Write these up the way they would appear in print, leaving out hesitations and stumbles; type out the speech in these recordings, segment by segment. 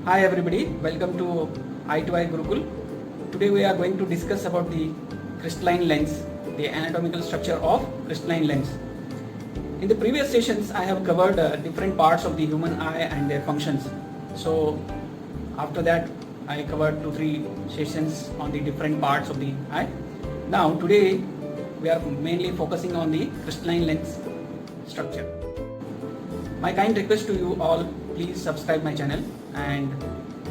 Hi everybody, welcome to Eye2Eye Gurukul. Today we are going to discuss about the crystalline lens, the anatomical structure of crystalline lens. In the previous sessions I have covered different parts of the human eye and their functions. So after that I covered 2-3 sessions on the different parts of the eye. Now today we are mainly focusing on the crystalline lens structure. My kind request to you all, please subscribe my channel and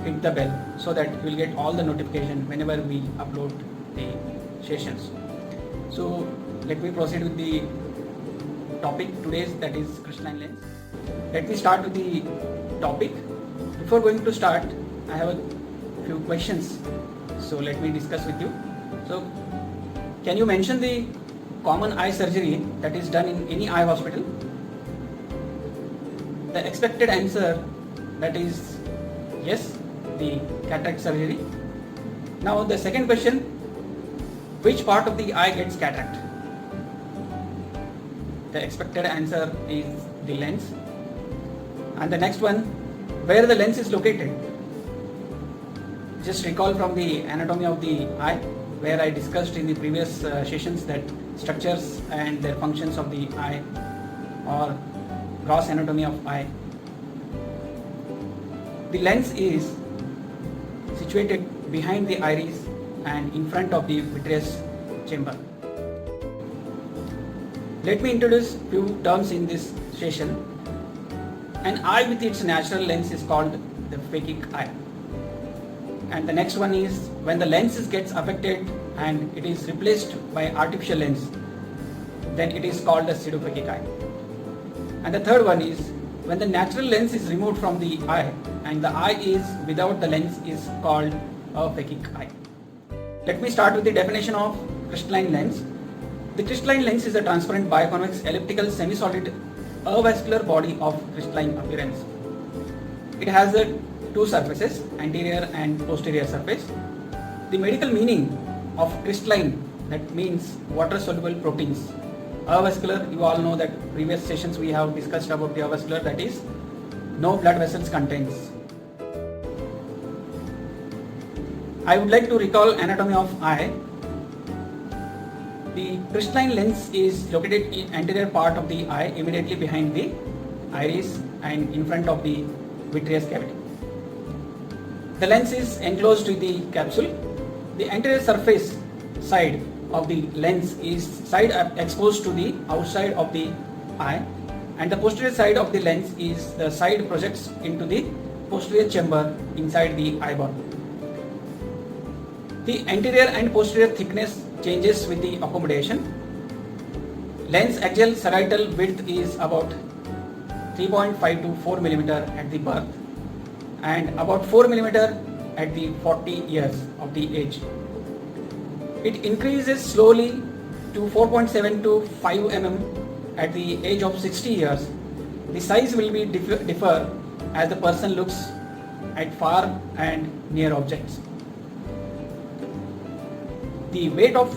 hit the bell so that you will get all the notification whenever we upload the sessions. So let me proceed with the topic today's, that is crystalline lens. Let me start with the topic. Before going to start, I have a few questions, so let me discuss with you. So can you mention the common eye surgery that is done in any eye hospital? The expected answer, that is yes, the cataract surgery. Now the second question, which part of the eye gets cataract? The expected answer is the lens. And the next one, where the lens is located? Just recall from the anatomy of the eye, where I discussed in the previous sessions that structures and their functions of the eye, or gross anatomy of eye. The lens is situated behind the iris and in front of the vitreous chamber. Let me introduce few terms in this session. An eye with its natural lens is called the phakic eye. And the next one is when the lens gets affected and it is replaced by artificial lens, then it is called a pseudophakic eye. And the third one is when the natural lens is removed from the eye and the eye is without the lens is called a phakic eye. Let me start with the definition of crystalline lens. The crystalline lens is a transparent biconvex elliptical semi-solid avascular body of crystalline appearance. It has two surfaces, anterior and posterior surface. The medical meaning of crystalline, that means water soluble proteins. Avascular, you all know that previous sessions we have discussed about the avascular, that is no blood vessels contains. I would like to recall anatomy of eye. The crystalline lens is located in anterior part of the eye, immediately behind the iris and in front of the vitreous cavity. The lens is enclosed with the capsule. The anterior surface side of the lens is side exposed to the outside of the eye, and the posterior side of the lens is the side projects into the posterior chamber inside the eyeball. The anterior and posterior thickness changes with the accommodation. Lens axial sagittal width is about 3.5 to 4 mm at the birth and about 4 mm at the 40 years of the age. It increases slowly to 4.7 to 5 mm at the age of 60 years. The size will be differ as the person looks at far and near objects. The weight of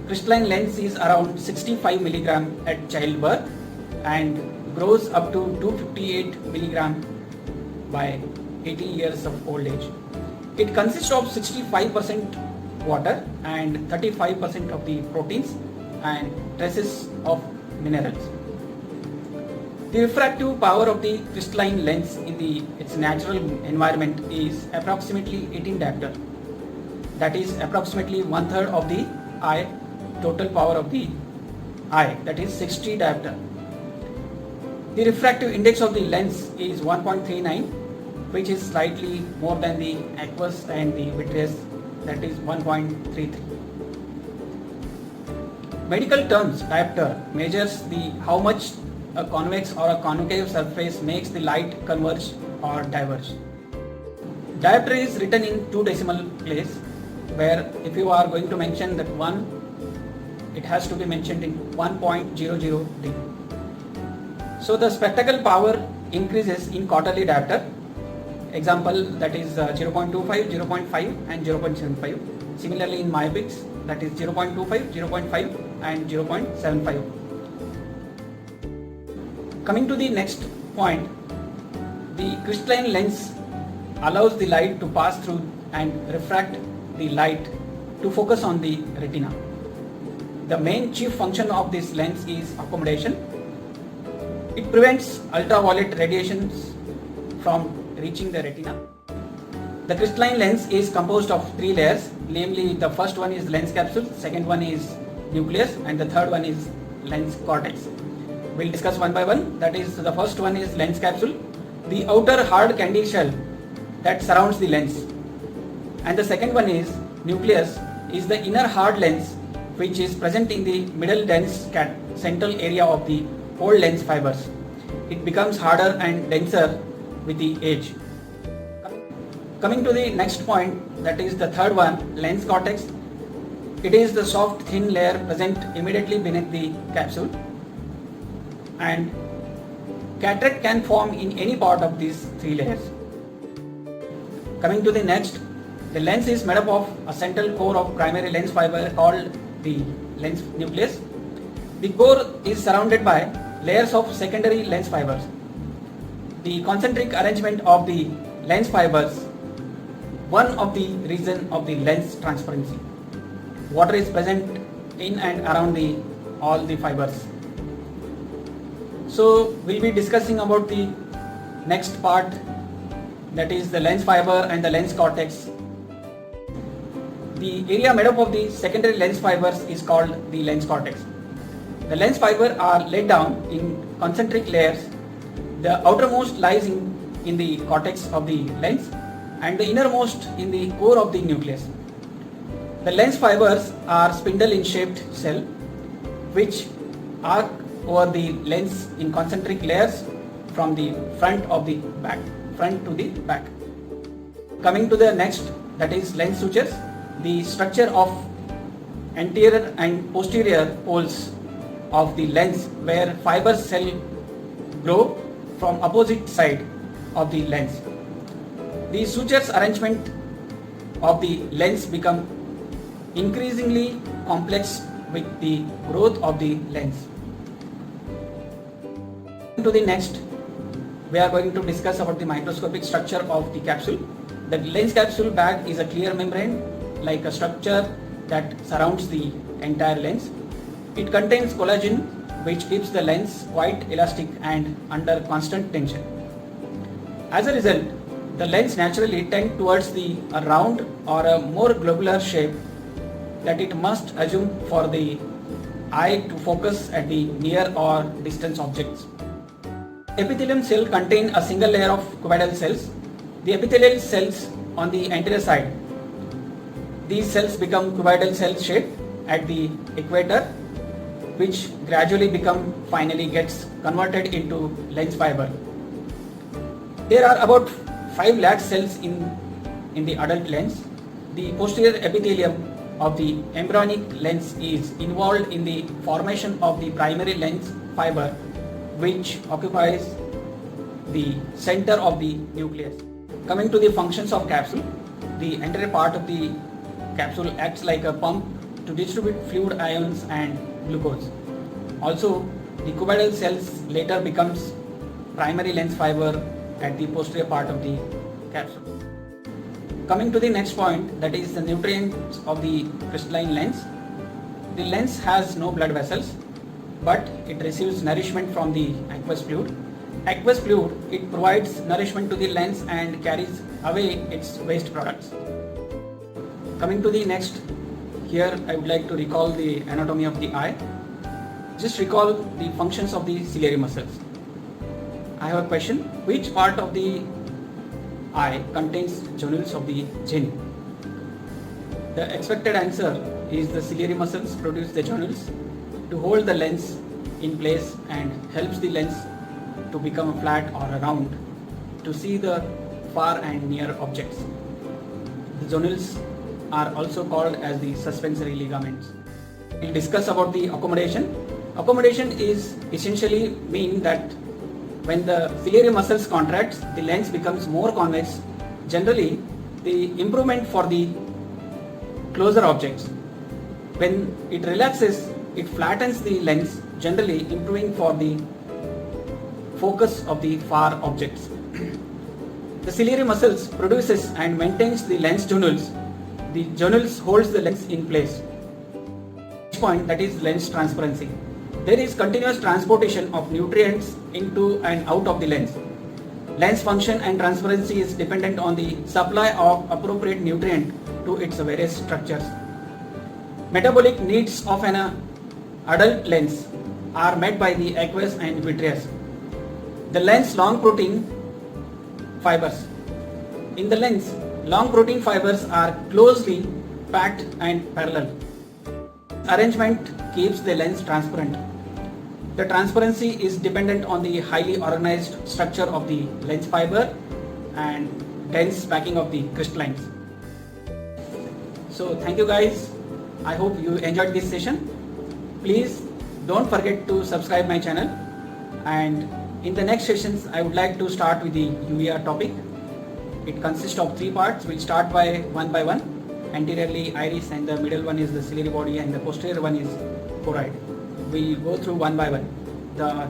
crystalline lens is around 65 mg at childbirth and grows up to 258 mg by 18 years of old age. It consists of 65% water and 35% of the proteins and traces of minerals. The refractive power of the crystalline lens in its natural environment is approximately 18 diopter. That is approximately 1/3 of the eye total power of the eye, that is 60 diopter. The refractive index of the lens is 1.39, which is slightly more than the aqueous and the vitreous, that is 1.33. Medical terms, diopter measures how much a convex or a concave surface makes the light converge or diverge. Diopter is written in 2 decimal place, where if you are going to mention that 1, it has to be mentioned in 1.00D. So the spectacle power increases in quarterly diopter. Example, that is 0.25, 0.5 and 0.75. Similarly in myopics, that is 0.25, 0.5 and 0.75. Coming to the next point, the crystalline lens allows the light to pass through and refract the light to focus on the retina. The main chief function of this lens is accommodation. It prevents ultraviolet radiations from reaching the retina. The crystalline lens is composed of 3 layers, namely the first one is lens capsule, second one is nucleus, and the third one is lens cortex. We'll discuss one by one. That is, the first one is lens capsule, the outer hard candy shell that surrounds the lens. And the second one is nucleus, is the inner hard lens which is present in the middle dense central area of the whole lens fibers. It becomes harder and denser with the age. Coming to the next point, that is the third one, lens cortex. It is the soft thin layer present immediately beneath the capsule, and cataract can form in any part of these 3 layers. Coming to the next, the lens is made up of a central core of primary lens fiber called the lens nucleus. The core is surrounded by layers of secondary lens fibers. The concentric arrangement of the lens fibers, one of the reason of the lens transparency. Water is present in and around all the fibers. So we'll be discussing about the next part, that is the lens fiber and the lens cortex. The area made up of the secondary lens fibers is called the lens cortex. The lens fibers are laid down in concentric layers. The outermost lies in the cortex of the lens and the innermost in the core of the nucleus. The lens fibers are spindle in shaped cell which arc over the lens in concentric layers from the front to the back. Coming to the next, that is lens sutures. The structure of anterior and posterior poles of the lens where fiber cell grow from opposite side of the lens. The sutures arrangement of the lens become increasingly complex with the growth of the lens. To the next, we are going to discuss about the microscopic structure of the capsule. The lens capsule bag is a clear membrane like a structure that surrounds the entire lens. It contains collagen which keeps the lens quite elastic and under constant tension. As a result, the lens naturally tends towards a round or a more globular shape that it must assume for the eye to focus at the near or distant objects. Epithelium cell contain a single layer of cuboidal cells. The epithelial cells on the anterior side. These cells become cuboidal cell shape at the equator, which gradually finally gets converted into lens fiber. There are about 5 lakh cells in the adult lens. The posterior epithelium of the embryonic lens is involved in the formation of the primary lens fiber, which occupies the center of the nucleus. Coming to the functions of capsule, the anterior part of the capsule acts like a pump to distribute fluid ions and glucose. Also, the cuboidal cells later becomes primary lens fiber at the posterior part of the capsule. Coming to the next point, that is the nutrients of the crystalline lens. The lens has no blood vessels, but it receives nourishment from the aqueous fluid. Aqueous fluid, it provides nourishment to the lens and carries away its waste products. Coming to the next, here I would like to recall the anatomy of the eye. Just recall the functions of the ciliary muscles. I have a question. Which part of the eye contains jonules of the gene? The expected answer is the ciliary muscles produce the jonules to hold the lens in place and helps the lens to become flat or round to see the far and near objects. The jonules are also called as the suspensory ligaments. We'll discuss about the accommodation. Accommodation is essentially mean that when the ciliary muscles contracts, the lens becomes more convex. Generally, the improvement for the closer objects. When it relaxes, it flattens the lens, generally improving for the focus of the far objects. The ciliary muscles produces and maintains the lens jonules. The jonules holds the lens in place. Next point, that is lens transparency. There is continuous transportation of nutrients into and out of the lens. Lens function and transparency is dependent on the supply of appropriate nutrient to its various structures. Metabolic needs of an adult lens are met by the aqueous and vitreous. The lens long protein fibers. In the lens, long protein fibers are closely packed and parallel. Arrangement keeps the lens transparent. The transparency is dependent on the highly organized structure of the lens fiber and dense packing of the crystallines. So thank you guys. I hope you enjoyed this session. Please don't forget to subscribe my channel, and in the next sessions I would like to start with the uvea topic. It consists of 3 parts. We'll start by one. Anteriorly iris, and the middle one is the ciliary body, and the posterior one is choroid. We'll go through one by one. The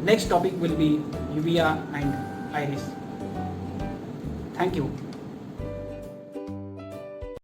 next topic will be uvea and iris. Thank you.